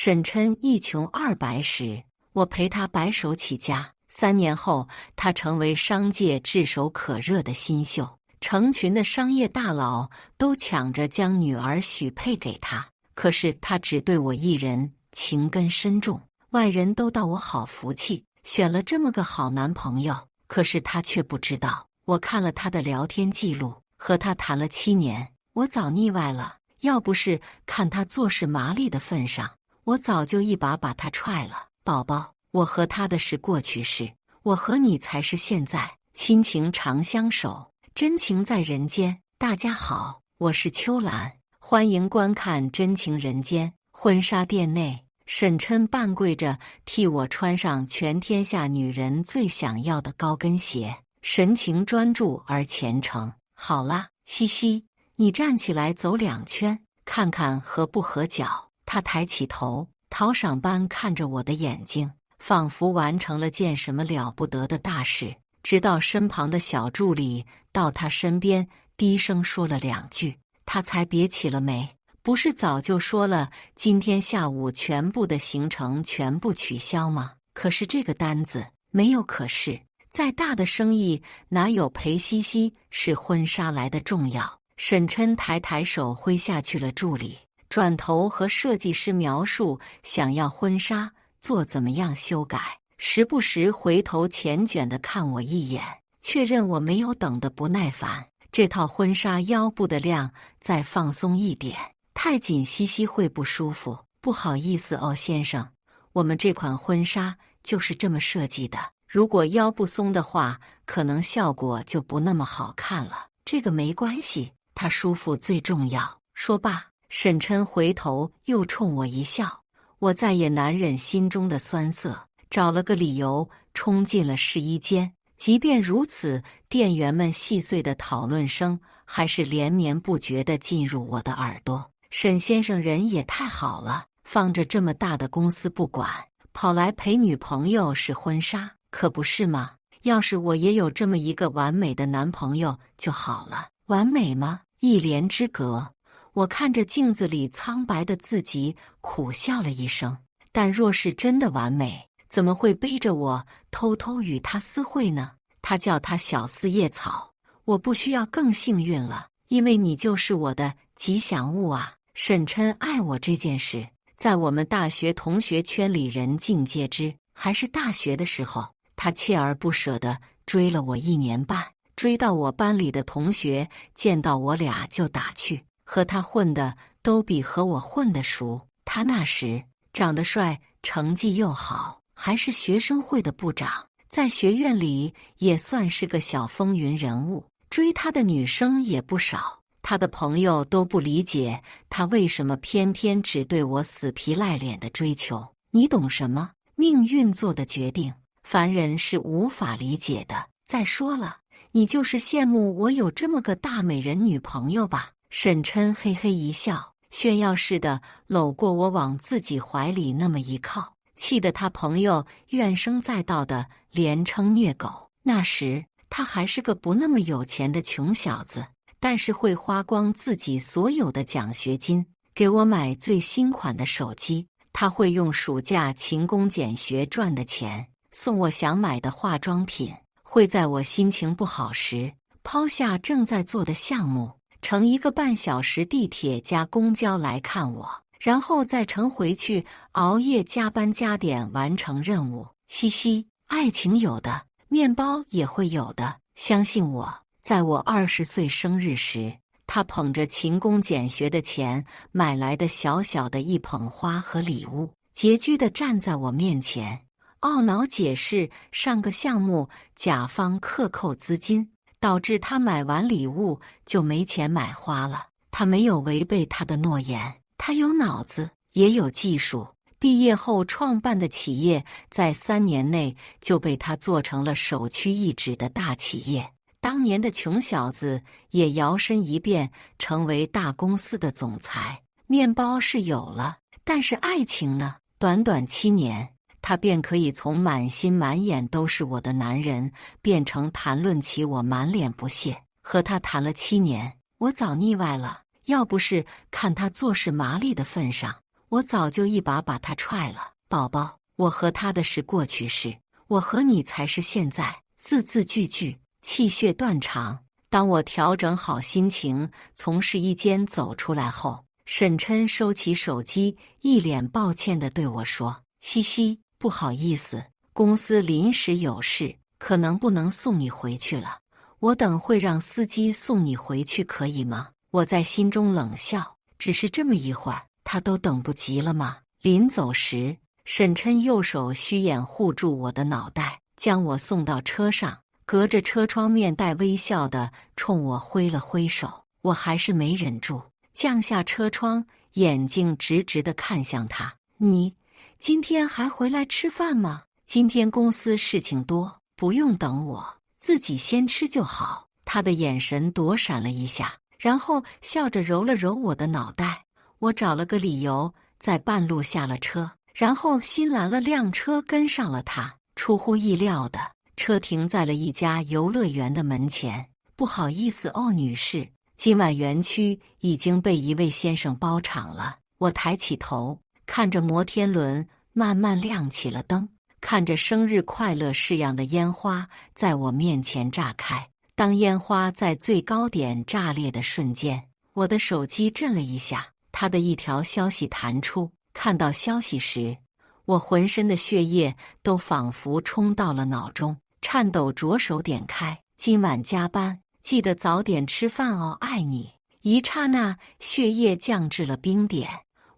沈琛一穷二白时，我陪他白手起家。3年后，他成为商界炙手可热的新秀，成群的商业大佬都抢着将女儿许配给他。可是他只对我一人，情根深重，外人都道我好福气，选了这么个好男朋友。可是他却不知道，我看了他的聊天记录，和他谈了7年，我早腻歪了。要不是看他做事麻利的份上，我早就一把把他踹了。宝宝，我和他的是过去式，我和你才是现在。亲情长相守，真情在人间。大家好，我是秋兰，欢迎观看《真情人间》。婚纱店内，沈琛半跪着替我穿上全天下女人最想要的高跟鞋，神情专注而虔诚。好啦，西西，你站起来走2圈，看看合不合脚。他抬起头，讨赏般看着我的眼睛，仿佛完成了件什么了不得的大事。直到身旁的小助理到他身边低声说了2句，他才别起了眉。不是早就说了今天下午全部的行程全部取消吗？可是这个单子没有可是，再大的生意哪有陪西西试婚纱来的重要。沈琛抬手挥下去了助理，转头和设计师描述想要婚纱做怎么样修改，时不时回头缱绻地看我一眼，确认我没有等得不耐烦。这套婚纱腰部的量再放松一点，太紧西西会不舒服。不好意思哦，先生，我们这款婚纱就是这么设计的，如果腰不松的话，可能效果就不那么好看了。这个没关系，他舒服最重要。说罢，沈琛回头又冲我一笑，我再也难忍心中的酸涩，找了个理由冲进了试衣间。即便如此，店员们细碎的讨论声还是连绵不绝地进入我的耳朵。沈先生人也太好了，放着这么大的公司不管，跑来陪女朋友试婚纱，可不是吗？要是我也有这么一个完美的男朋友就好了。完美吗？一帘之隔，我看着镜子里苍白的自己，苦笑了一声。但若是真的完美，怎么会背着我偷偷与他私会呢？他叫他小四叶草，我不需要更幸运了，因为你就是我的吉祥物啊。沈琛爱我这件事，在我们大学同学圈里人尽皆知。还是大学的时候，他锲而不舍地追了我1年半，追到我班里的同学见到我俩就打趣，和他混的都比和我混得熟。他那时长得帅，成绩又好，还是学生会的部长，在学院里也算是个小风云人物，追他的女生也不少。他的朋友都不理解他为什么偏偏只对我死皮赖脸的追求。你懂什么？命运做的决定，凡人是无法理解的。再说了，你就是羡慕我有这么个大美人女朋友吧？沈琛嘿嘿一笑，炫耀似的搂过我往自己怀里那么一靠，气得他朋友怨声载道的连称虐狗。那时他还是个不那么有钱的穷小子，但是会花光自己所有的奖学金给我买最新款的手机。他会用暑假勤工俭学赚的钱送我想买的化妆品，会在我心情不好时抛下正在做的项目，乘1个半小时地铁加公交来看我，然后再乘回去熬夜加班加点完成任务。嘻嘻，爱情有的，面包也会有的，相信我。在我20岁生日时，他捧着勤工俭学的钱买来的小小的一捧花和礼物，拮据地站在我面前，懊恼解释上个项目甲方克扣资金，导致他买完礼物就没钱买花了。他没有违背他的诺言，他有脑子，也有技术。毕业后创办的企业在3年内就被他做成了首屈一指的大企业。当年的穷小子也摇身一变成为大公司的总裁。面包是有了，但是爱情呢？短短7年，他便可以从满心满眼都是我的男人，变成谈论起我满脸不屑。和他谈了7年，我早腻歪了。要不是看他做事麻利的份上，我早就一把把他踹了。宝宝，我和他的是过去式，我和你才是现在。字字句句，气血断肠。当我调整好心情，从试衣间走出来后，沈琛收起手机，一脸抱歉地对我说：“西西，不好意思，公司临时有事，可能不能送你回去了。我等会让司机送你回去，可以吗？”我在心中冷笑，只是这么一会儿，他都等不及了吗？临走时，沈琛右手虚掩护住我的脑袋，将我送到车上，隔着车窗面带微笑地冲我挥了挥手。我还是没忍住，降下车窗，眼睛直直地看向他：“你今天还回来吃饭吗？今天公司事情多，不用等我，自己先吃就好。”他的眼神躲闪了一下，然后笑着揉了揉我的脑袋。我找了个理由，在半路下了车，然后新拦了辆车跟上了他。出乎意料的，车停在了一家游乐园的门前。“不好意思哦，女士，今晚园区已经被一位先生包场了。”我抬起头，看着摩天轮慢慢亮起了灯，看着生日快乐式样的烟花在我面前炸开。当烟花在最高点炸裂的瞬间，我的手机震了一下，他的一条消息弹出。看到消息时，我浑身的血液都仿佛冲到了脑中，颤抖着手点开：“今晚加班，记得早点吃饭哦，爱你。”一刹那，血液降至了冰点，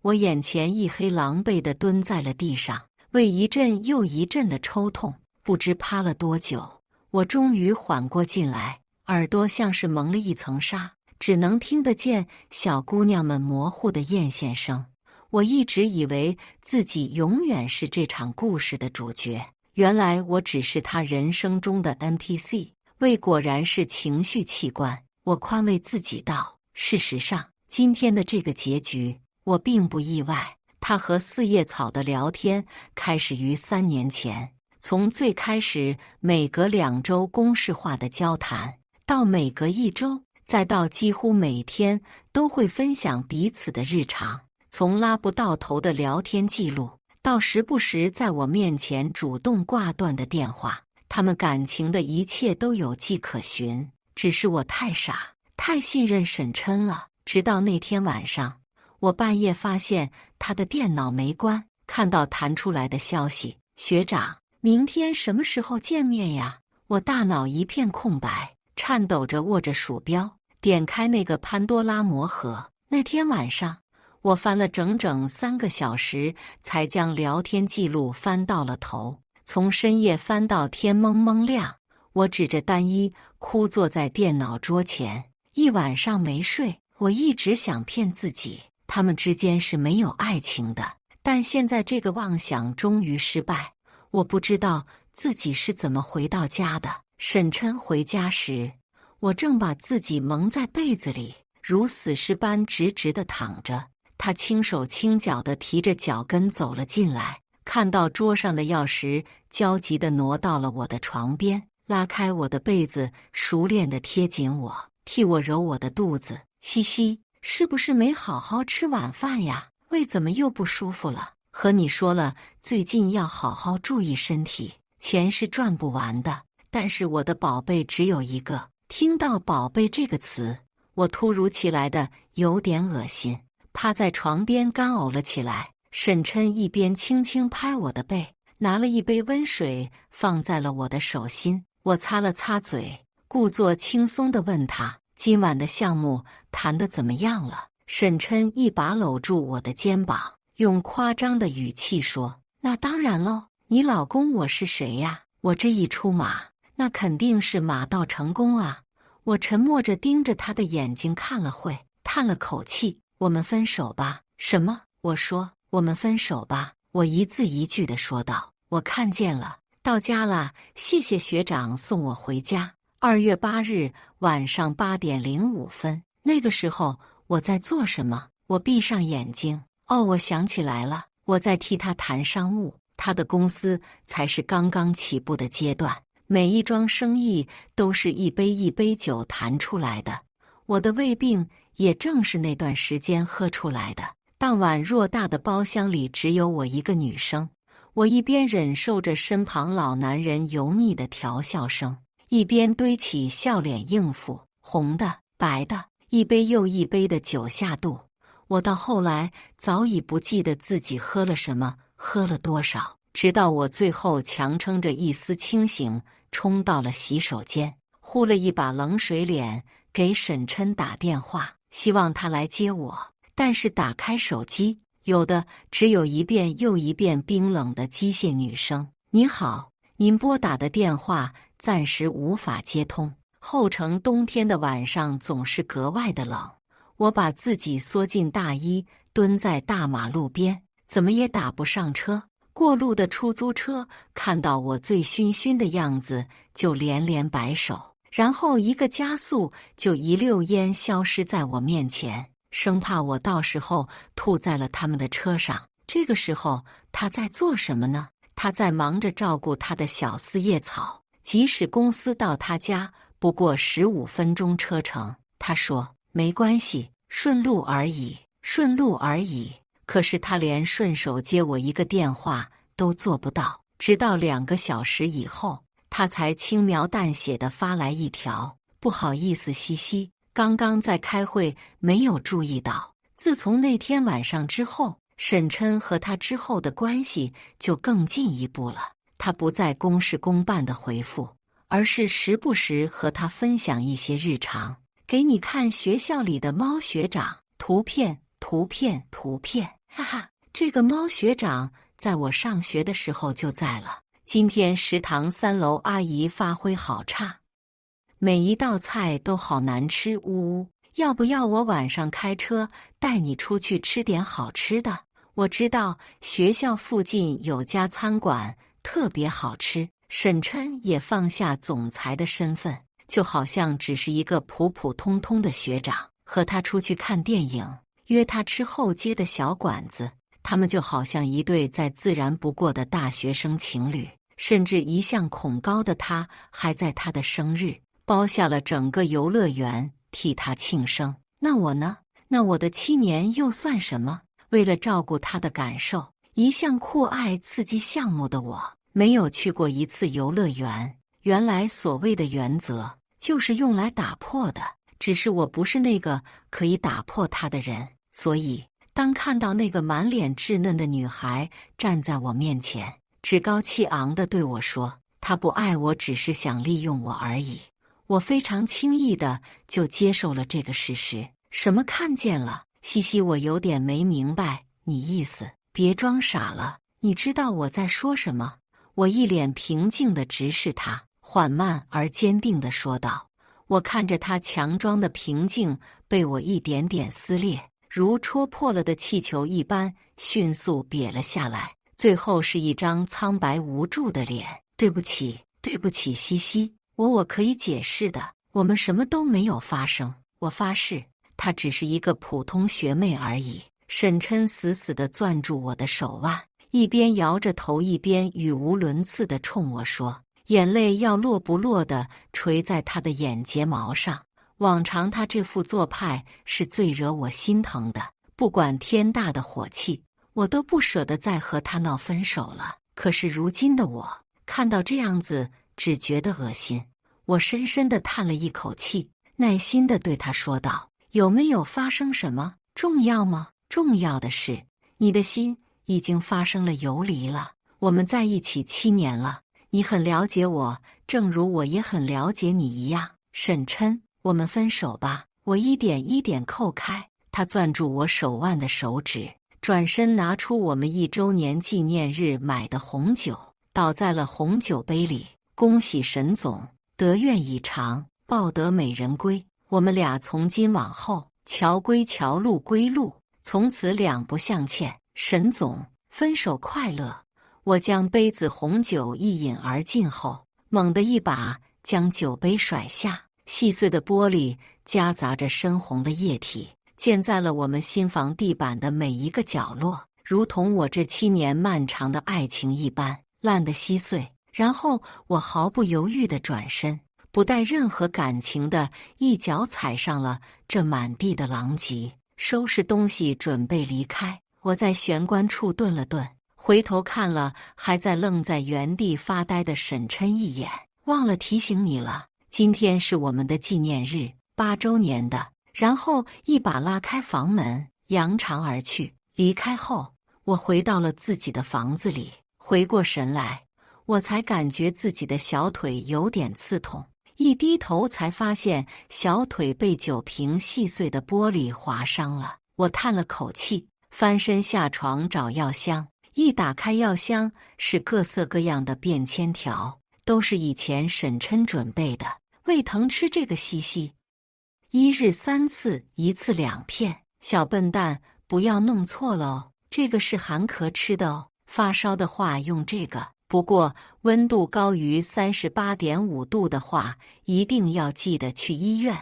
我眼前一黑，狼狈地蹲在了地上，胃一阵又一阵的抽痛。不知趴了多久，我终于缓过劲来，耳朵像是蒙了一层纱，只能听得见小姑娘们模糊的艳羡声。我一直以为自己永远是这场故事的主角，原来我只是他人生中的 NPC。胃果然是情绪器官，我宽慰自己道。事实上，今天的这个结局，我并不意外。他和四叶草的聊天开始于3年前，从最开始每隔2周公式化的交谈，到每隔1周，再到几乎每天都会分享彼此的日常。从拉不到头的聊天记录，到时不时在我面前主动挂断的电话，他们感情的一切都有迹可循。只是我太傻，太信任沈琛了。直到那天晚上，我半夜发现他的电脑没关，看到弹出来的消息：“学长，明天什么时候见面呀？”我大脑一片空白，颤抖着握着鼠标，点开那个潘多拉魔盒。那天晚上，我翻了整整3个小时，才将聊天记录翻到了头。从深夜翻到天蒙蒙亮，我指着单衣枯坐在电脑桌前，一晚上没睡。我一直想骗自己，他们之间是没有爱情的，但现在这个妄想终于失败。我不知道自己是怎么回到家的。沈琛回家时，我正把自己蒙在被子里，如死尸般直直地躺着。他轻手轻脚地提着脚跟走了进来，看到桌上的钥匙，焦急地挪到了我的床边，拉开我的被子，熟练地贴紧我，替我揉我的肚子。“西西，是不是没好好吃晚饭呀？胃怎么又不舒服了？和你说了，最近要好好注意身体，钱是赚不完的。但是我的宝贝只有一个。”听到“宝贝”这个词，我突如其来的有点恶心，趴在床边干呕了起来。沈琛一边轻轻拍我的背，拿了一杯温水放在了我的手心。我擦了擦嘴，故作轻松地问他：“今晚的项目谈得怎么样了？”沈琛一把搂住我的肩膀，用夸张的语气说：“那当然喽，你老公我是谁呀？我这一出马，那肯定是马到成功啊！”我沉默着盯着他的眼睛看了会，叹了口气：“我们分手吧。”“什么？”我说：“我们分手吧。”我一字一句地说道：“我看见了，到家了，谢谢学长送我回家。”2月8日晚上8点05分，那个时候我在做什么？我闭上眼睛，我想起来了，我在替他谈商务，他的公司才是刚刚起步的阶段。每一桩生意都是一杯一杯酒谈出来的，我的胃病也正是那段时间喝出来的。当晚偌大的包厢里只有我一个女生，我一边忍受着身旁老男人油腻的调笑声，一边堆起笑脸应付。红的、白的，一杯又一杯的酒下肚。我到后来早已不记得自己喝了什么，喝了多少，直到我最后强撑着一丝清醒，冲到了洗手间，呼了一把冷水脸，给沈琛打电话，希望他来接我。但是打开手机，有的只有一遍又一遍冰冷的机械女声：“您好，您拨打的电话暂时无法接通。”后城冬天的晚上总是格外的冷，我把自己缩进大衣，蹲在大马路边，怎么也打不上车。过路的出租车看到我醉醺醺的样子，就连连摆手，然后一个加速，就一溜烟消失在我面前，生怕我到时候吐在了他们的车上。这个时候他在做什么呢？他在忙着照顾他的小四叶草，即使公司到他家不过15分钟车程。他说没关系，顺路而已，顺路而已。可是他连顺手接我一个电话都做不到，直到2个小时以后，他才轻描淡写地发来一条：“不好意思，西西，刚刚在开会，没有注意到。”自从那天晚上之后，沈琛和他之后的关系就更进一步了。他不再公事公办的回复，而是时不时和他分享一些日常，给你看学校里的猫学长，图片，哈哈，这个猫学长在我上学的时候就在了。今天食堂3楼阿姨发挥好差，每一道菜都好难吃，呜呜，要不要我晚上开车带你出去吃点好吃的？我知道学校附近有家餐馆特别好吃。沈琛也放下总裁的身份，就好像只是一个普普通通的学长，和他出去看电影，约他吃后街的小馆子，他们就好像一对再自然不过的大学生情侣。甚至一向恐高的他，还在他的生日包下了整个游乐园替他庆生。那我呢？那我的7年又算什么？为了照顾他的感受，一向酷爱刺激项目的我，没有去过一次游乐园。原来所谓的原则就是用来打破的，只是我不是那个可以打破它的人。所以当看到那个满脸稚嫩的女孩站在我面前，趾高气昂地对我说她不爱我，只是想利用我而已，我非常轻易地就接受了这个事实。什么看见了？西西，我有点没明白你意思。别装傻了，你知道我在说什么？我一脸平静地直视他，缓慢而坚定地说道。我看着他强装的平静被我一点点撕裂，如戳破了的气球一般迅速瘪了下来，最后是一张苍白无助的脸。对不起，对不起，西西，我可以解释的，我们什么都没有发生。我发誓，她只是一个普通学妹而已。沈琛死死地攥住我的手腕，一边摇着头，一边语无伦次地冲我说，眼泪要落不落地垂在他的眼睫毛上。往常他这副做派是最惹我心疼的，不管天大的火气，我都不舍得再和他闹分手了。可是如今的我，看到这样子，只觉得恶心。我深深地叹了一口气，耐心地对他说道，有没有发生什么？重要吗？重要的是，你的心已经发生了游离了。我们在一起7年了，你很了解我，正如我也很了解你一样。沈琛，我们分手吧。我一点一点扣开他攥住我手腕的手指，转身拿出我们1周年纪念日买的红酒，倒在了红酒杯里。恭喜沈总，得愿以偿，抱得美人归。我们俩从今往后，桥归桥，路归路，从此两不相欠。沈总，分手快乐。我将杯子红酒一饮而尽后，猛地一把将酒杯甩下，细碎的玻璃夹杂着深红的液体，溅在了我们新房地板的每一个角落，如同我这7年漫长的爱情一般，烂得稀碎。然后我毫不犹豫地转身，不带任何感情的一脚踩上了这满地的狼藉。收拾东西准备离开。我在玄关处顿了顿，回头看了还在愣在原地发呆的沈琛一眼，忘了提醒你了，今天是我们的纪念日，8周年的。然后一把拉开房门，扬长而去。离开后，我回到了自己的房子里，回过神来，我才感觉自己的小腿有点刺痛，一低头才发现小腿被酒瓶细碎的玻璃划伤了。我叹了口气，翻身下床找药箱，一打开药箱是各色各样的便签条，都是以前沈琛准备的。胃疼吃这个西西，1日3次，1次2片。小笨蛋，不要弄错了哦，这个是寒咳吃的哦，发烧的话用这个，不过温度高于38.5度的话，一定要记得去医院，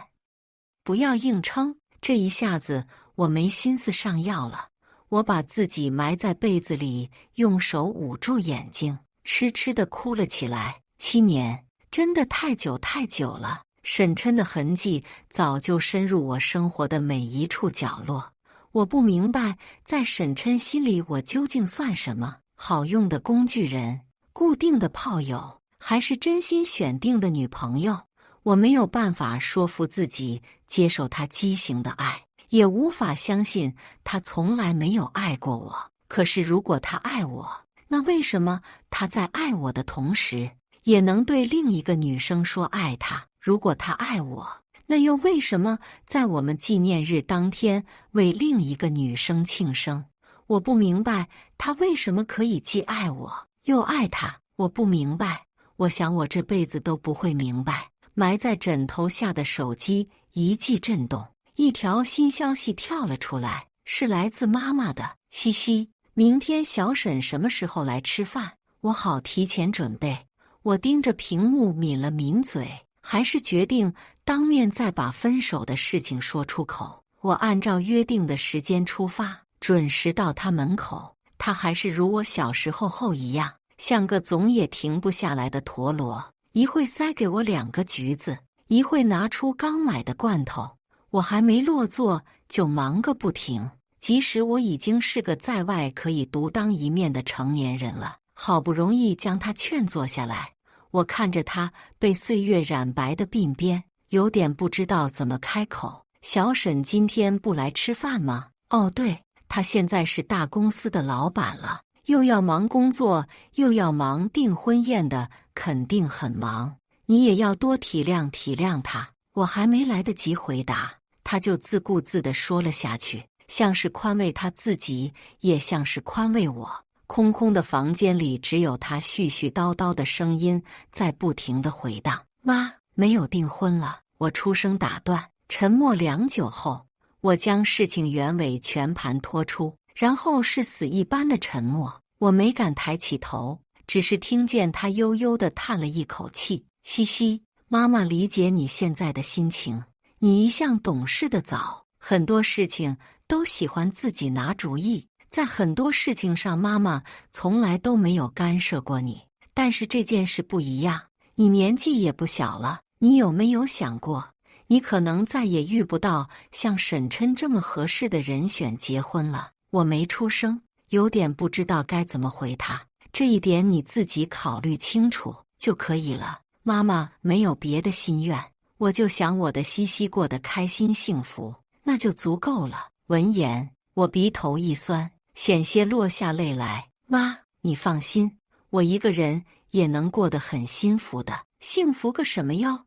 不要硬撑。这一下子我没心思上药了，我把自己埋在被子里，用手捂住眼睛，痴痴地哭了起来。7年，真的太久太久了。沈琛的痕迹早就深入我生活的每一处角落。我不明白，在沈琛心里我究竟算什么？好用的工具人，固定的炮友，还是真心选定的女朋友？我没有办法说服自己接受他畸形的爱，也无法相信他从来没有爱过我。可是如果他爱我，那为什么他在爱我的同时，也能对另一个女生说爱她？如果他爱我，那又为什么在我们纪念日当天为另一个女生庆生？我不明白他为什么可以既爱我又爱她。我不明白，我想我这辈子都不会明白。埋在枕头下的手机一记震动，一条新消息跳了出来，是来自妈妈的：西西，明天小沈什么时候来吃饭？我好提前准备。我盯着屏幕抿了抿嘴，还是决定当面再把分手的事情说出口。我按照约定的时间出发，准时到他门口。他还是如我小时候后一样，像个总也停不下来的陀螺，一会塞给我2个橘子，一会拿出刚买的罐头。我还没落座就忙个不停，即使我已经是个在外可以独当一面的成年人了，好不容易将他劝坐下来，我看着他被岁月染白的鬓边，有点不知道怎么开口。小沈今天不来吃饭吗？哦，对，他现在是大公司的老板了，又要忙工作，又要忙订婚宴的，肯定很忙。你也要多体谅体谅他。我还没来得及回答，他就自顾自地说了下去，像是宽慰他自己，也像是宽慰我。空空的房间里只有他絮絮叨叨的声音在不停地回荡。妈，没有订婚了。我出声打断。沉默良久后，我将事情原委全盘托出，然后是死一般的沉默。我没敢抬起头，只是听见他悠悠地叹了一口气。西西，妈妈理解你现在的心情，你一向懂事的早，很多事情都喜欢自己拿主意，在很多事情上妈妈从来都没有干涉过你，但是这件事不一样，你年纪也不小了，你有没有想过，你可能再也遇不到像沈琛这么合适的人选结婚了？我没出声，有点不知道该怎么回他。这一点你自己考虑清楚就可以了。妈妈没有别的心愿，我就想我的西西过得开心幸福，那就足够了。闻言，我鼻头一酸，险些落下泪来。妈，你放心，我一个人也能过得很幸福的。幸福个什么哟？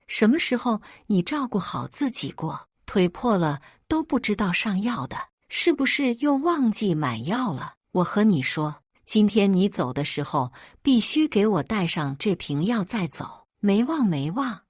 什么时候你照顾好自己过？腿破了都不知道上药的，是不是又忘记买药了？我和你说，今天你走的时候必须给我带上这瓶药再走，没忘没忘。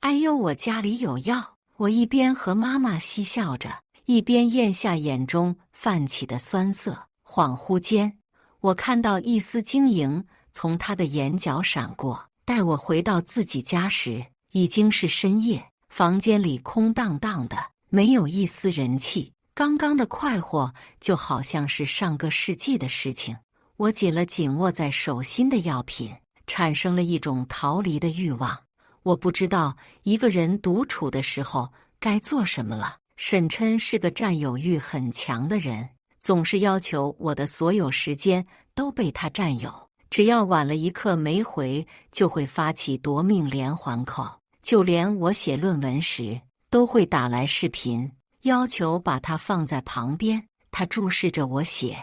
哎呦，我家里有药。我一边和妈妈嬉笑着，一边咽下眼中泛起的酸涩。恍惚间，我看到一丝晶莹从她的眼角闪过。待我回到自己家时，已经是深夜，房间里空荡荡的，没有一丝人气。刚刚的快活就好像是上个世纪的事情。我紧了紧握在手心的药品，产生了一种逃离的欲望。我不知道一个人独处的时候该做什么了。沈琛是个占有欲很强的人，总是要求我的所有时间都被他占有，只要晚了一刻没回，就会发起夺命连环扣。就连我写论文时，都会打来视频，要求把他放在旁边，他注视着我写。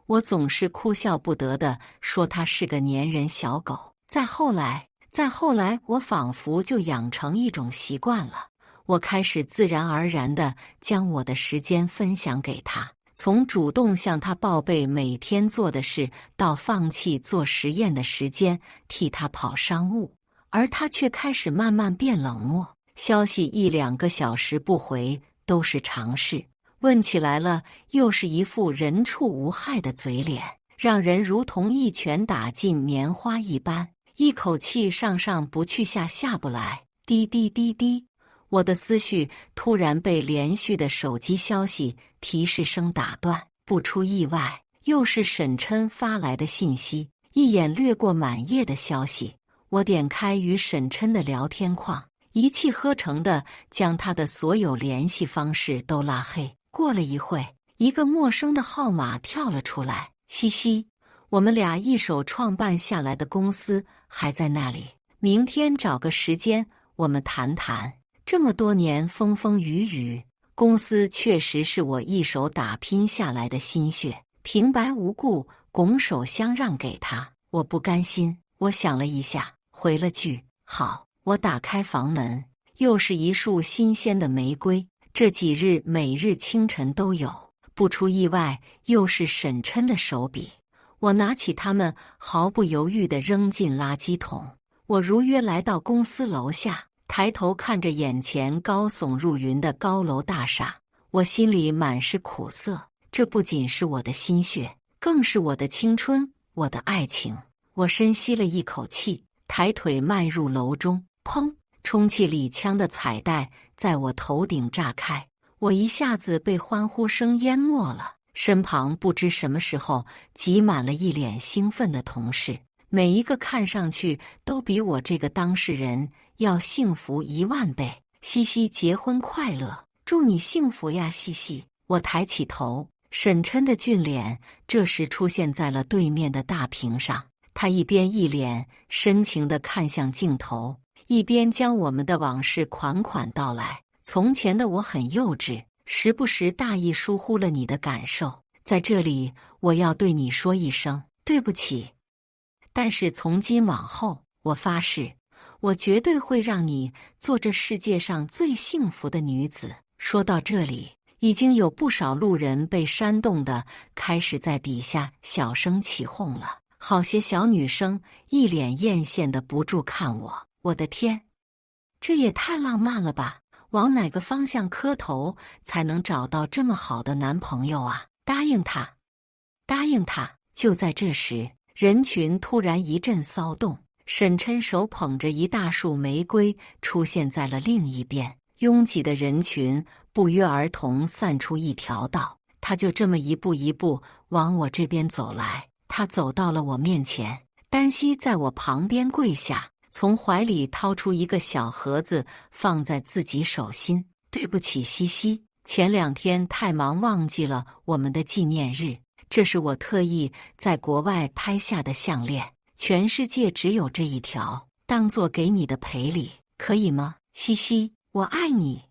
我总是哭笑不得地说他是个粘人小狗。再后来，我仿佛就养成一种习惯了。我开始自然而然地将我的时间分享给他，从主动向他报备每天做的事，到放弃做实验的时间，替他跑商务，而他却开始慢慢变冷漠，消息1-2个小时不回都是常事，问起来了又是一副人畜无害的嘴脸，让人如同一拳打进棉花一般，一口气上不去下不来。滴滴滴滴，我的思绪突然被连续的手机消息提示声打断，不出意外，又是沈琛发来的信息。一眼掠过满页的消息，我点开与沈琛的聊天框，一气呵成地将他的所有联系方式都拉黑。过了一会，一个陌生的号码跳了出来，嘻嘻，我们俩一手创办下来的公司还在那里，明天找个时间我们谈谈。这么多年风风雨雨，公司确实是我一手打拼下来的心血，平白无故拱手相让给他，我不甘心。我想了一下，回了句好。我打开房门，又是一束新鲜的玫瑰，这几日每日清晨都有，不出意外又是沈琛的手笔。我拿起它们，毫不犹豫地扔进垃圾桶。我如约来到公司楼下，抬头看着眼前高耸入云的高楼大厦，我心里满是苦涩。这不仅是我的心血，更是我的青春，我的爱情。我深吸了一口气，抬腿迈入楼中，砰！充气礼枪的彩带在我头顶炸开，我一下子被欢呼声淹没了。身旁不知什么时候挤满了一脸兴奋的同事，每一个看上去都比我这个当事人要幸福10000倍。西西结婚快乐，祝你幸福呀，西西。我抬起头，沈琛的俊脸这时出现在了对面的大屏上，他一边一脸深情地看向镜头，一边将我们的往事款款道来。从前的我很幼稚，时不时大意疏忽了你的感受，在这里我要对你说一声对不起。但是从今往后，我发誓，我绝对会让你做这世界上最幸福的女子。说到这里，已经有不少路人被煽动的开始在底下小声起哄了，好些小女生一脸艳羡的不住看我。我的天，这也太浪漫了吧！往哪个方向磕头才能找到这么好的男朋友啊？答应他，答应他！就在这时，人群突然一阵骚动，沈琛手捧着一大束玫瑰出现在了另一边，拥挤的人群不约而同散出一条道，他就这么一步一步往我这边走来。他走到了我面前，单膝在我旁边跪下，从怀里掏出一个小盒子放在自己手心。对不起，西西，前2天太忙忘记了我们的纪念日，这是我特意在国外拍下的项链，全世界只有这一条，当做给你的赔礼，可以吗？西西，我爱你，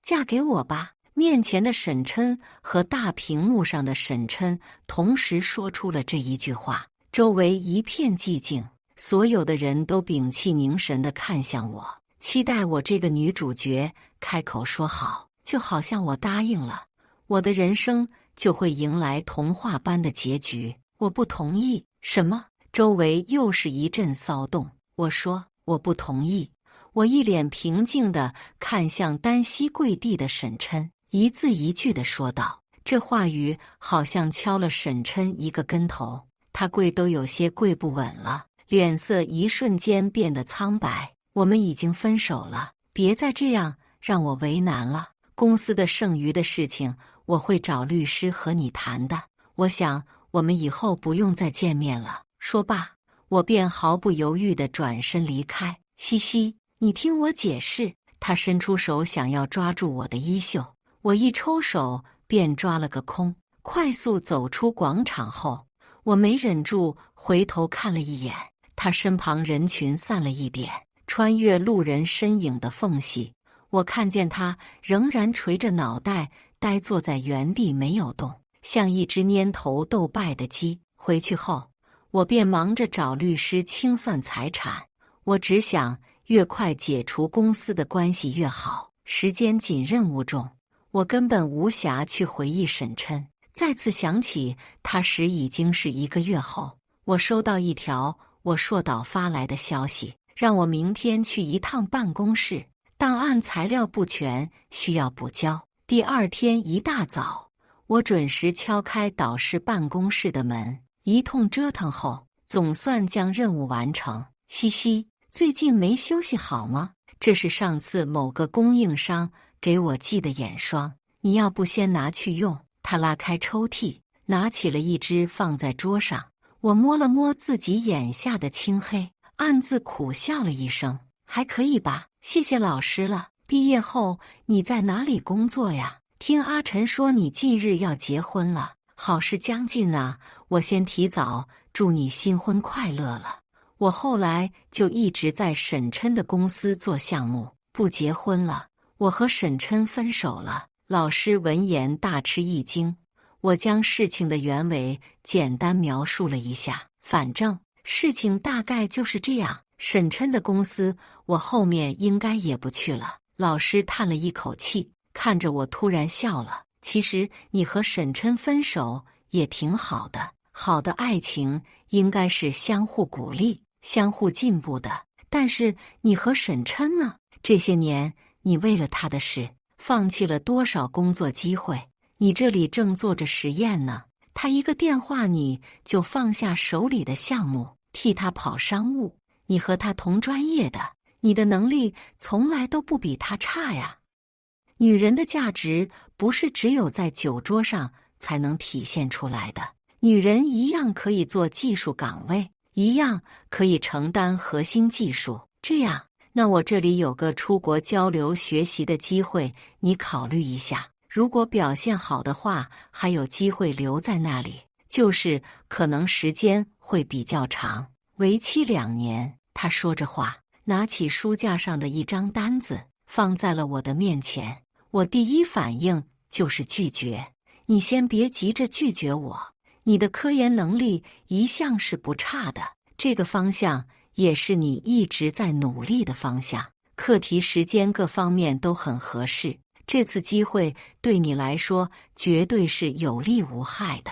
嫁给我吧。面前的沈琛和大屏幕上的沈琛同时说出了这一句话，周围一片寂静，所有的人都屏气凝神地看向我，期待我这个女主角开口说好，就好像我答应了，我的人生就会迎来童话般的结局。我不同意。什么？周围又是一阵骚动。我说我不同意。我一脸平静地看向单膝跪地的沈琛，一字一句地说道。这话语好像敲了沈琛一个跟头，他跪都有些跪不稳了，脸色一瞬间变得苍白。我们已经分手了，别再这样让我为难了。公司的剩余的事情我会找律师和你谈的，我想我们以后不用再见面了。说罢，我便毫不犹豫地转身离开。西西，你听我解释。他伸出手想要抓住我的衣袖，我一抽手便抓了个空。快速走出广场后，我没忍住回头看了一眼，他身旁人群散了一点，穿越路人身影的缝隙，我看见他仍然垂着脑袋呆坐在原地没有动，像一只蔫头斗败的鸡。回去后，我便忙着找律师清算财产，我只想越快解除公司的关系越好，时间紧任务重，我根本无暇去回忆沈琛。再次想起他时已经是1个月后，我收到一条我硕导发来的消息，让我明天去一趟办公室，档案材料不全，需要补交。第2天一大早，我准时敲开导师办公室的门，一通折腾后，总算将任务完成。嘻嘻，最近没休息好吗？这是上次某个供应商给我寄的眼霜，你要不先拿去用？他拉开抽屉，拿起了一支放在桌上。我摸了摸自己眼下的青黑，暗自苦笑了一声，还可以吧，谢谢老师了。毕业后你在哪里工作呀？听阿晨说你近日要结婚了，好事将近啊，我先提早祝你新婚快乐了。我后来就一直在沈琛的公司做项目，不结婚了，我和沈琛分手了。老师闻言大吃一惊，我将事情的原委简单描述了一下，反正事情大概就是这样。沈琛的公司我后面应该也不去了。老师叹了一口气，看着我突然笑了。其实你和沈琛分手也挺好的，好的爱情应该是相互鼓励、相互进步的。但是你和沈琛呢？这些年你为了他的事放弃了多少工作机会？你这里正做着实验呢，他一个电话你就放下手里的项目，替他跑商务。你和他同专业的，你的能力从来都不比他差呀。女人的价值不是只有在酒桌上才能体现出来的，女人一样可以做技术岗位，一样可以承担核心技术。这样，那我这里有个出国交流学习的机会，你考虑一下。如果表现好的话，还有机会留在那里，就是可能时间会比较长，为期2年。他说着话，拿起书架上的一张单子，放在了我的面前。我第一反应就是拒绝。你先别急着拒绝我，你的科研能力一向是不差的，这个方向也是你一直在努力的方向，课题时间各方面都很合适。这次机会对你来说绝对是有利无害的。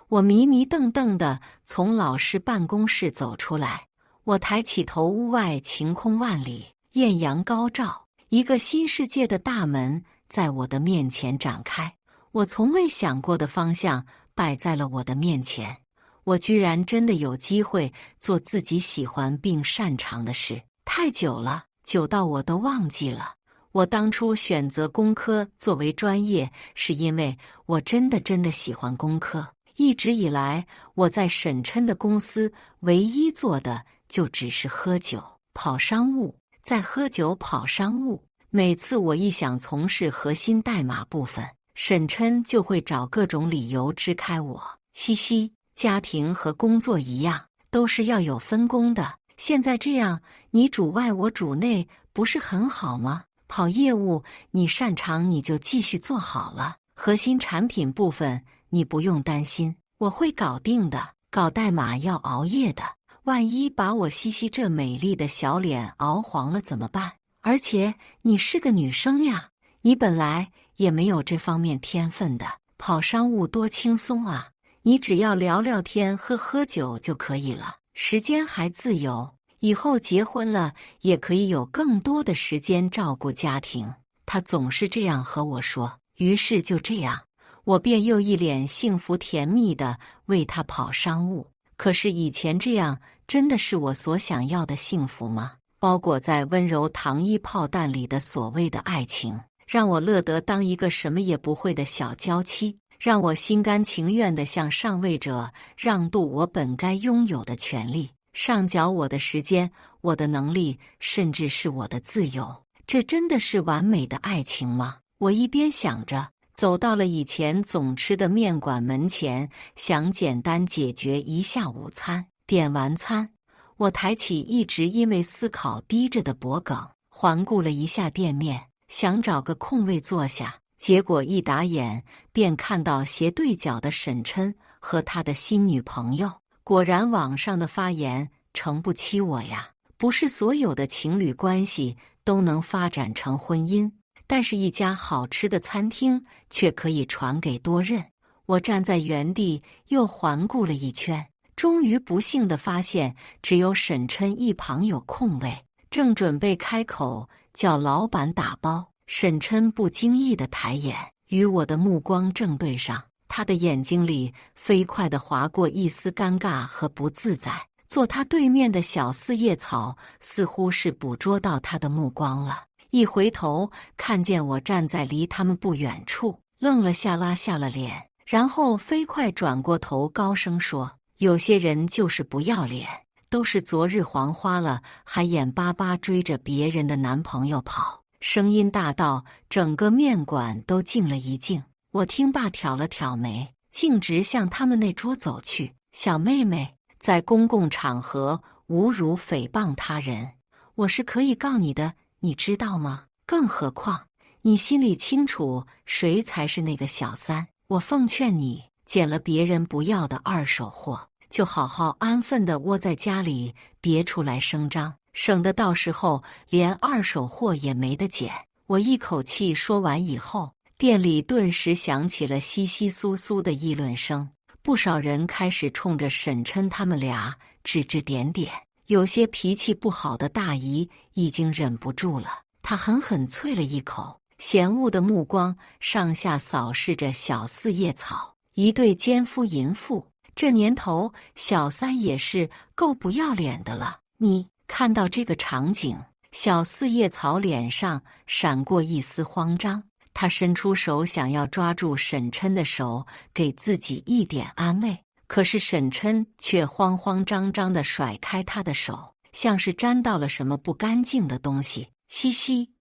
我迷迷瞪瞪地从老师办公室走出来，我抬起头，屋外晴空万里，艳阳高照，一个新世界的大门在我的面前展开。我从未想过的方向摆在了我的面前，我居然真的有机会做自己喜欢并擅长的事。太久了，久到我都忘记了。我当初选择工科作为专业，是因为我真的喜欢工科。一直以来，我在沈琛的公司唯一做的就只是喝酒、跑商务，再喝酒跑商务。每次我一想从事核心代码部分，沈琛就会找各种理由支开我。嘻嘻，家庭和工作一样，都是要有分工的。现在这样，你主外我主内，不是很好吗？跑业务你擅长，你就继续做好了。核心产品部分你不用担心，我会搞定的。搞代码要熬夜的，万一把我西西这美丽的小脸熬黄了怎么办？而且你是个女生呀，你本来也没有这方面天分的，跑商务多轻松啊，你只要聊聊天、喝酒就可以了，时间还自由。以后结婚了，也可以有更多的时间照顾家庭。他总是这样和我说。于是就这样，我便又一脸幸福甜蜜地为他跑商务。可是以前这样，真的是我所想要的幸福吗？包裹在温柔糖衣炮弹里的所谓的爱情，让我乐得当一个什么也不会的小娇妻，让我心甘情愿地向上位者让渡我本该拥有的权利，上缴我的时间、我的能力，甚至是我的自由。这真的是完美的爱情吗？我一边想着，走到了以前总吃的面馆门前，想简单解决一下午餐。点完餐，我抬起一直因为思考低着的脖梗，环顾了一下店面，想找个空位坐下。结果一打眼便看到斜对角的沈琛和他的新女朋友。果然网上的发言诚不欺我呀，不是所有的情侣关系都能发展成婚姻，但是一家好吃的餐厅却可以传给多人。我站在原地又环顾了一圈，终于不幸地发现只有沈琛一旁有空位，正准备开口叫老板打包，沈琛不经意地抬眼，与我的目光正对上，他的眼睛里飞快地划过一丝尴尬和不自在。坐他对面的小四叶草似乎是捕捉到他的目光了，一回头看见我站在离他们不远处，愣了下，拉下了脸，然后飞快转过头高声说：有些人就是不要脸，都是昨日黄花了还眼巴巴追着别人的男朋友跑。声音大到整个面馆都静了一静。我听罢挑了挑眉，径直向他们那桌走去。小妹妹，在公共场合侮辱诽谤他人，我是可以告你的，你知道吗？更何况你心里清楚谁才是那个小三。我奉劝你，捡了别人不要的二手货，就好好安分地窝在家里，别出来声张，省得到时候连二手货也没得捡。我一口气说完以后，店里顿时响起了窸窸窣窣的议论声，不少人开始冲着沈琛他们俩指指点点。有些脾气不好的大姨已经忍不住了，她狠狠啐了一口，嫌恶的目光上下扫视着小四叶草，一对奸夫淫妇，这年头小三也是够不要脸的了。你看到这个场景，小四叶草脸上闪过一丝慌张，他伸出手想要抓住沈琛的手，给自己一点安慰，可是沈琛却慌慌张张地甩开他的手，像是沾到了什么不干净的东西。嘻嘻，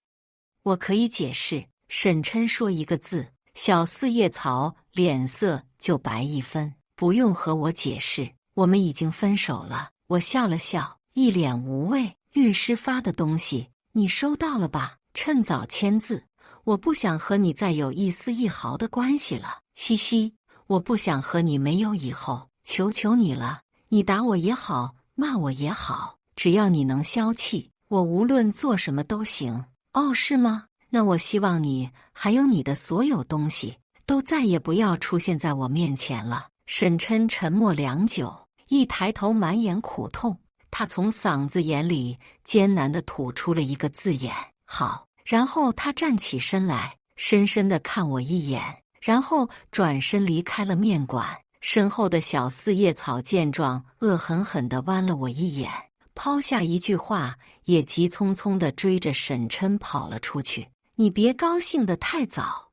我可以解释。沈琛说一个字，小四叶草脸色就白一分。不用和我解释，我们已经分手了。我笑了笑，一脸无畏。律师发的东西你收到了吧？趁早签字，我不想和你再有一丝一毫的关系了。嘻嘻，我不想和你没有以后，求求你了，你打我也好，骂我也好，只要你能消气，我无论做什么都行。哦，是吗？那我希望你还有你的所有东西都再也不要出现在我面前了。沈琛沉默良久，一抬头满眼苦痛，他从嗓子眼里艰难地吐出了一个字眼：好。然后他站起身来，深深地看我一眼，然后转身离开了面馆。身后的小四叶草见状，恶狠狠地剜了我一眼，抛下一句话，也急匆匆地追着沈琛跑了出去。你别高兴得太早，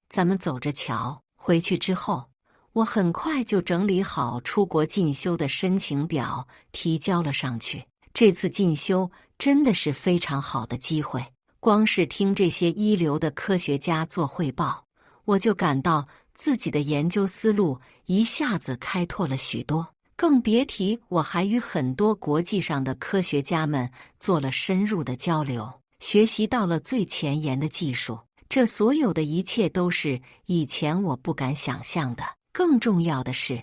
咱们走着瞧。回去之后，我很快就整理好出国进修的申请表，提交了上去。这次进修真的是非常好的机会，光是听这些一流的科学家做汇报，我就感到自己的研究思路一下子开拓了许多，更别提我还与很多国际上的科学家们做了深入的交流，学习到了最前沿的技术。这所有的一切都是以前我不敢想象的。更重要的是，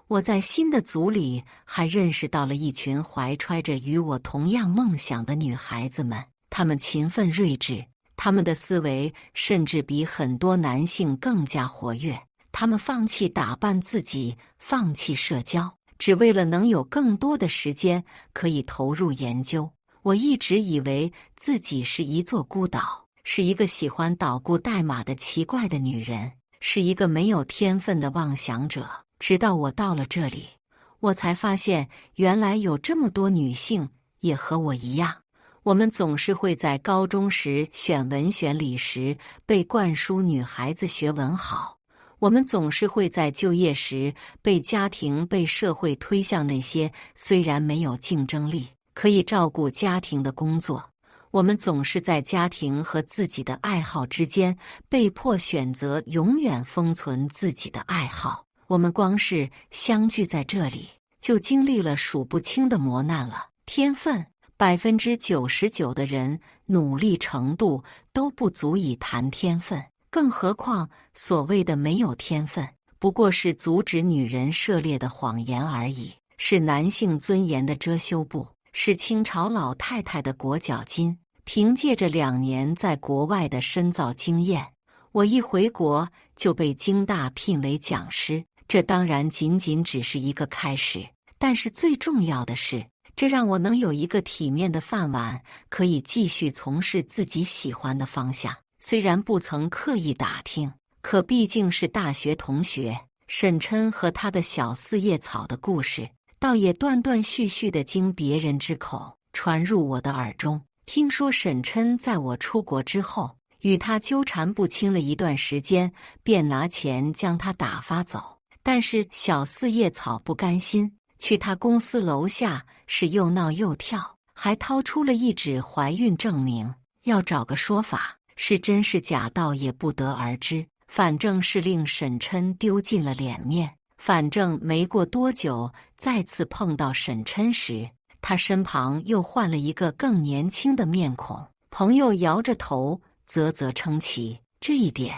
我在新的组里还认识到了一群怀揣着与我同样梦想的女孩子们，她们勤奋睿智，她们的思维甚至比很多男性更加活跃。她们放弃打扮自己，放弃社交，只为了能有更多的时间可以投入研究。我一直以为自己是一座孤岛，是一个喜欢捣鼓代码的奇怪的女人，是一个没有天分的妄想者。直到我到了这里，我才发现原来有这么多女性也和我一样。我们总是会在高中时选文选理时被灌输女孩子学文好，我们总是会在就业时被家庭被社会推向那些虽然没有竞争力可以照顾家庭的工作，我们总是在家庭和自己的爱好之间被迫选择，永远封存自己的爱好。我们光是相聚在这里，就经历了数不清的磨难了。天分，99%的人努力程度都不足以谈天分，更何况所谓的没有天分，不过是阻止女人涉猎的谎言而已，是男性尊严的遮羞布，是清朝老太太的裹脚巾。凭借着2年在国外的深造经验，我一回国就被京大聘为讲师。这当然仅仅只是一个开始，但是最重要的是，这让我能有一个体面的饭碗，可以继续从事自己喜欢的方向。虽然不曾刻意打听，可毕竟是大学同学，沈琛和他的小四叶草的故事，倒也断断续续地经别人之口传入我的耳中。听说沈琛在我出国之后，与他纠缠不清了一段时间，便拿钱将他打发走。但是小四叶草不甘心，去他公司楼下是又闹又跳，还掏出了一纸怀孕证明，要找个说法，是真是假倒也不得而知，反正是令沈琛丢尽了脸面。反正没过多久，再次碰到沈琛时，他身旁又换了一个更年轻的面孔。朋友摇着头啧啧称奇，这一点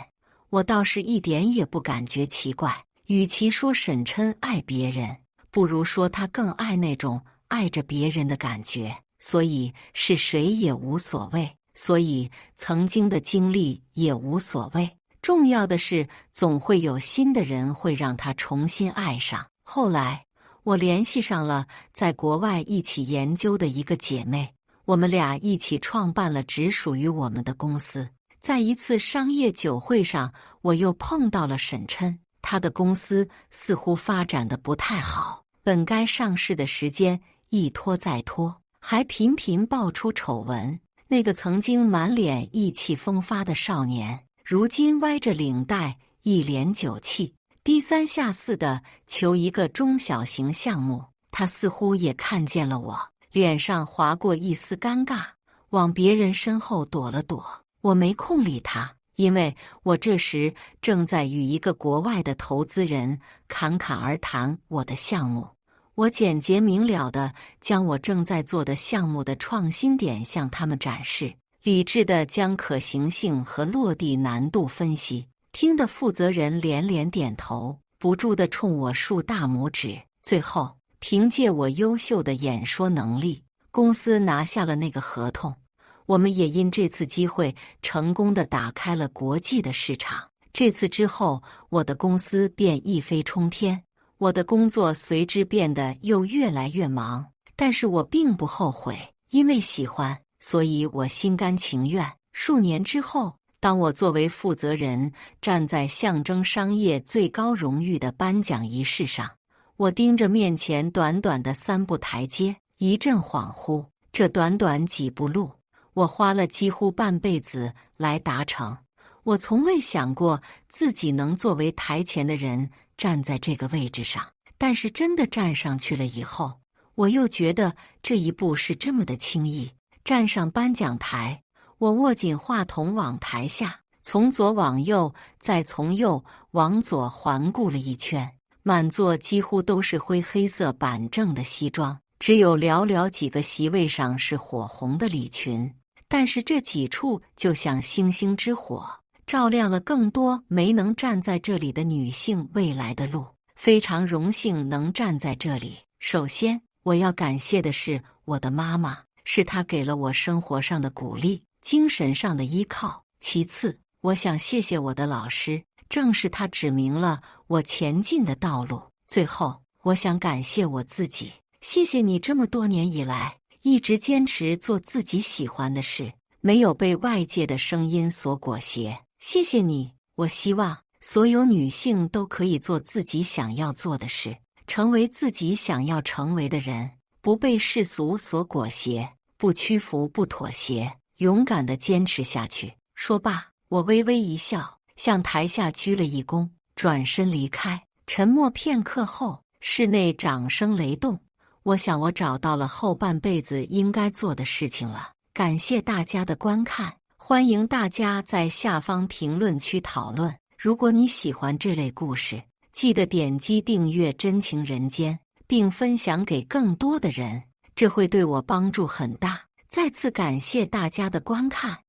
我倒是一点也不感觉奇怪。与其说沈琛爱别人，不如说他更爱那种爱着别人的感觉。所以是谁也无所谓，所以曾经的经历也无所谓。重要的是，总会有新的人会让他重新爱上。后来我联系上了在国外一起研究的一个姐妹，我们俩一起创办了只属于我们的公司。在一次商业酒会上，我又碰到了沈琛，他的公司似乎发展得不太好，本该上市的时间一拖再拖，还频频爆出丑闻。那个曾经满脸意气风发的少年，如今歪着领带，一脸酒气，低三下四的求一个中小型项目。他似乎也看见了我，脸上划过一丝尴尬，往别人身后躲了躲。我没空理他，因为我这时正在与一个国外的投资人侃侃而谈我的项目。我简洁明了地将我正在做的项目的创新点向他们展示，理智地将可行性和落地难度分析，听得负责人连连点头，不住地冲我竖大拇指。最后凭借我优秀的演说能力，公司拿下了那个合同。我们也因这次机会成功地打开了国际的市场。这次之后，我的公司便一飞冲天，我的工作随之变得又越来越忙。但是我并不后悔，因为喜欢，所以我心甘情愿。数年之后，当我作为负责人站在象征商业最高荣誉的颁奖仪式上，我盯着面前短短的3步台阶，一阵恍惚。这短短几步路，我花了几乎半辈子来达成。我从未想过自己能作为台前的人站在这个位置上，但是真的站上去了以后，我又觉得这一步是这么的轻易。站上颁奖台，我握紧话筒往台下，从左往右，再从右往左环顾了一圈，满座几乎都是灰黑色板正的西装，只有寥寥几个席位上是火红的礼裙。但是这几处就像星星之火，照亮了更多没能站在这里的女性未来的路。非常荣幸能站在这里。首先，我要感谢的是我的妈妈，是她给了我生活上的鼓励，精神上的依靠。其次，我想谢谢我的老师，正是他指明了我前进的道路。最后，我想感谢我自己，谢谢你这么多年以来一直坚持做自己喜欢的事，没有被外界的声音所裹挟。谢谢你，我希望所有女性都可以做自己想要做的事，成为自己想要成为的人，不被世俗所裹挟，不屈服，不妥协，勇敢地坚持下去。说罢，我微微一笑，向台下鞠了一躬，转身离开。沉默片刻后，室内掌声雷动。我想我找到了后半辈子应该做的事情了。感谢大家的观看，欢迎大家在下方评论区讨论。如果你喜欢这类故事，记得点击订阅《真情人间》，并分享给更多的人，这会对我帮助很大。再次感谢大家的观看。